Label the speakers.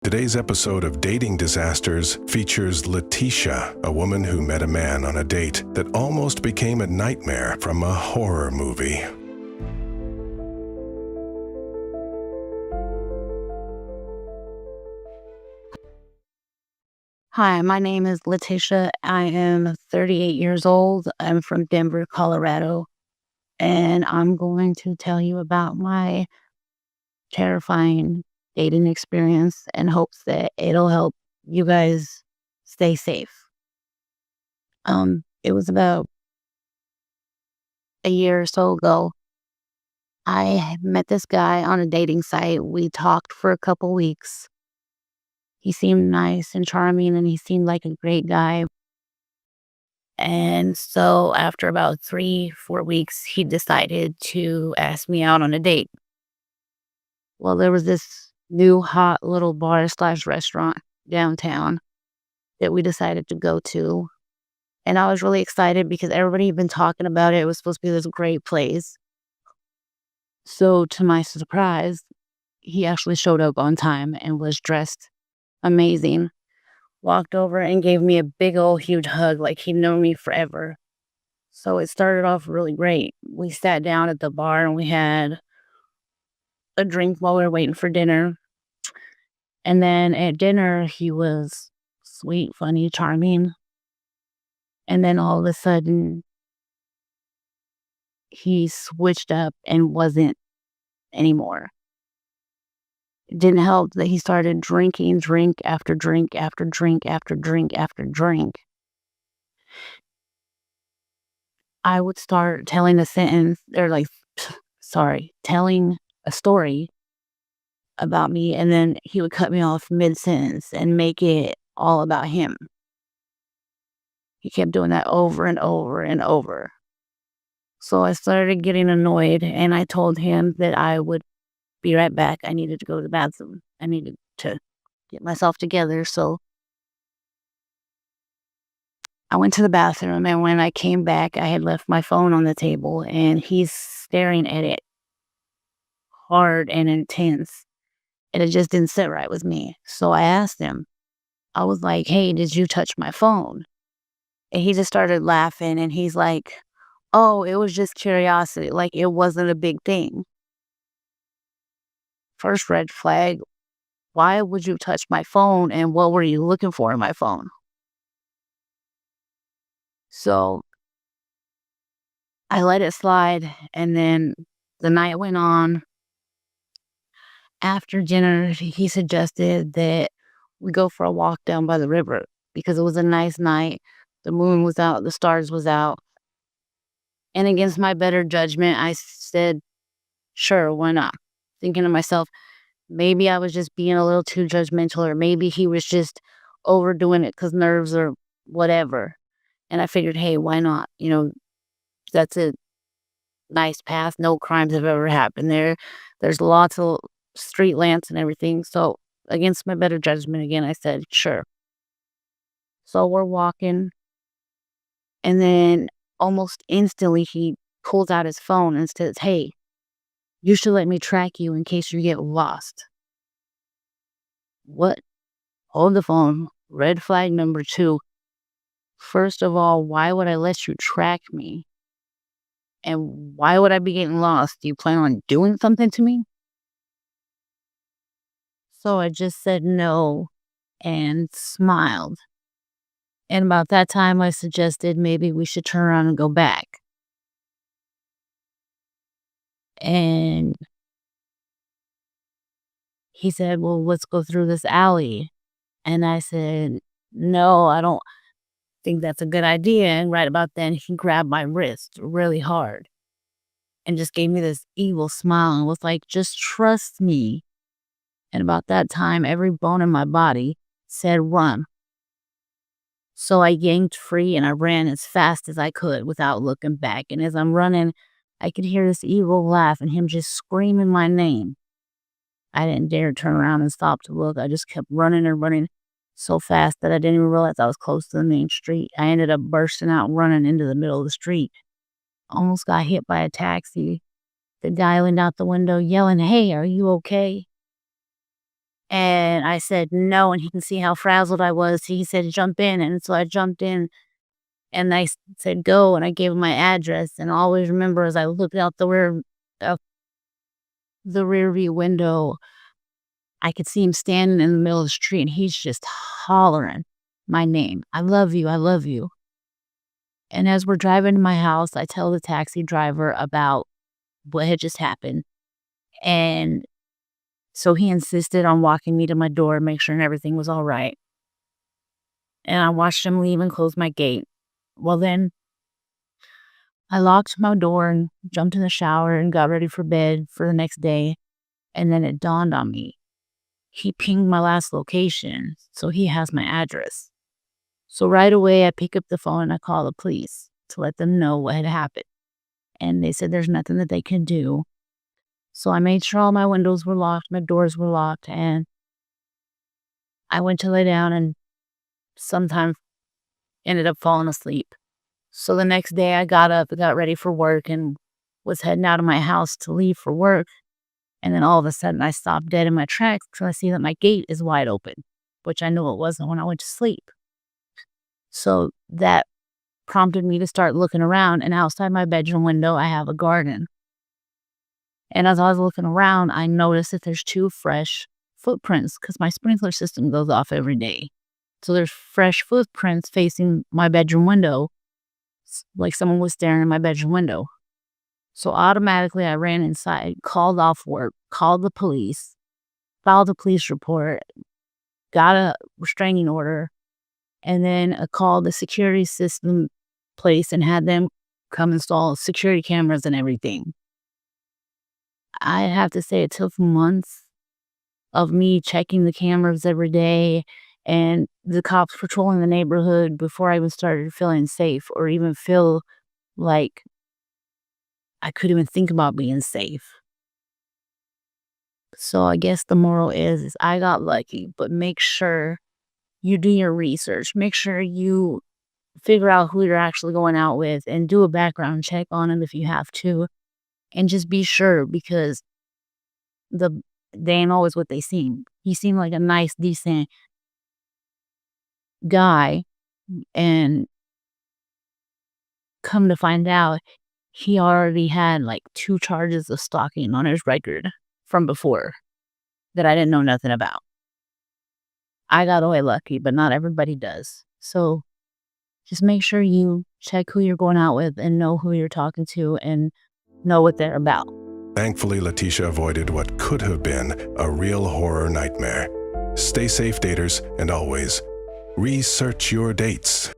Speaker 1: Today's episode of Dating Disasters features Latisha, a woman who met a man on a date that almost became a nightmare from a horror movie.
Speaker 2: Hi, my name is Latisha. I am 38 years old. I'm from Denver, Colorado, and I'm going to tell you about my terrifying dating experience in hopes that it'll help you guys stay safe. It was about a year or so ago. I met this guy on a dating site. We talked for a couple weeks. He seemed nice and charming, and he seemed like a great guy. And so after about 3-4 weeks, he decided to ask me out on a date. Well, there was this new hot little bar/restaurant downtown that we decided to go to. And I was really excited because everybody had been talking about it. It was supposed to be this great place. So to my surprise, he actually showed up on time and was dressed amazing. Walked over and gave me a big old huge hug like he'd known me forever. So it started off really great. We sat down at the bar and we had a drink while we were waiting for dinner. And then at dinner, he was sweet, funny, charming. And then all of a sudden, he switched up and wasn't anymore. It didn't help that he started drinking drink after drink after drink after drink after drink. I would start telling a sentence, or telling a story about me, and then he would cut me off mid-sentence and make it all about him. He kept doing that over and over and over. So I started getting annoyed, and I told him that I would be right back. I needed to go to the bathroom. I needed to get myself together. So I went to the bathroom, and when I came back, I had left my phone on the table, and he's staring at it hard and intense. And it just didn't sit right with me. So I asked him, I was like, hey, did you touch my phone? And he just started laughing, and he's like, oh, it was just curiosity. Like, it wasn't a big thing. First red flag, why would you touch my phone, and what were you looking for in my phone? So I let it slide, and then the night went on. After dinner, he suggested that we go for a walk down by the river because it was a nice night. The moon was out, the stars was out. And against my better judgment, I said, sure, why not? Thinking to myself, maybe I was just being a little too judgmental, or maybe he was just overdoing it because nerves or whatever. And I figured, hey, why not? That's a nice path. No crimes have ever happened there. There's lots of street lamps and everything. So against my better judgment, again, I said, sure. So we're walking. And then almost instantly, he pulls out his phone and says, hey, you should let me track you in case you get lost. What? Hold the phone. Red flag number 2. First of all, why would I let you track me? And why would I be getting lost? Do you plan on doing something to me? So I just said no and smiled. And about that time, I suggested maybe we should turn around and go back. And he said, well, let's go through this alley. And I said, no, I don't think that's a good idea. And right about then, he grabbed my wrist really hard and just gave me this evil smile and was like, just trust me. And about that time, every bone in my body said run. So I yanked free and I ran as fast as I could without looking back. And as I'm running, I could hear this evil laugh and him just screaming my name. I didn't dare turn around and stop to look. I just kept running and running so fast that I didn't even realize I was close to the main street. I ended up bursting out running into the middle of the street. Almost got hit by a taxi. The guy leaned out the window yelling, hey, are you okay? And I said, "No," and he can see how frazzled I was. He said, "Jump in," and so I jumped in, and I said, "Go," and I gave him my address, and I always remember as I looked out out the rear view window, I could see him standing in the middle of the street, and he's just hollering my name. "I love you, I love you." And as we're driving to my house, I tell the taxi driver about what had just happened, and so he insisted on walking me to my door, make sure everything was all right. And I watched him leave and close my gate. Well, then I locked my door and jumped in the shower and got ready for bed for the next day. And then it dawned on me. He pinged my last location, so he has my address. So right away, I pick up the phone and I call the police to let them know what had happened. And they said there's nothing that they can do. So I made sure all my windows were locked, my doors were locked, and I went to lay down and sometime ended up falling asleep. So the next day I got up and got ready for work and was heading out of my house to leave for work. And then all of a sudden I stopped dead in my tracks because I see that my gate is wide open, which I knew it wasn't when I went to sleep. So that prompted me to start looking around, and outside my bedroom window, I have a garden. And as I was looking around, I noticed that there's 2 fresh footprints because my sprinkler system goes off every day. So there's fresh footprints facing my bedroom window, like someone was staring in my bedroom window. So automatically I ran inside, called off work, called the police, filed a police report, got a restraining order, and then I called the security system place and had them come install security cameras and everything. I have to say it took months of me checking the cameras every day and the cops patrolling the neighborhood before I even started feeling safe or even feel like I could even think about being safe. So I guess the moral is I got lucky, but make sure you do your research. Make sure you figure out who you're actually going out with and do a background check on them if you have to. And just be sure because the they ain't always what they seem. He seemed like a nice, decent guy, and come to find out, he already had like 2 charges of stalking on his record from before that I didn't know nothing about. I got away lucky, but not everybody does. So just make sure you check who you're going out with and know who you're talking to and know what they're about.
Speaker 1: Thankfully, Latisha avoided what could have been a real horror nightmare. Stay safe, daters, and always research your dates.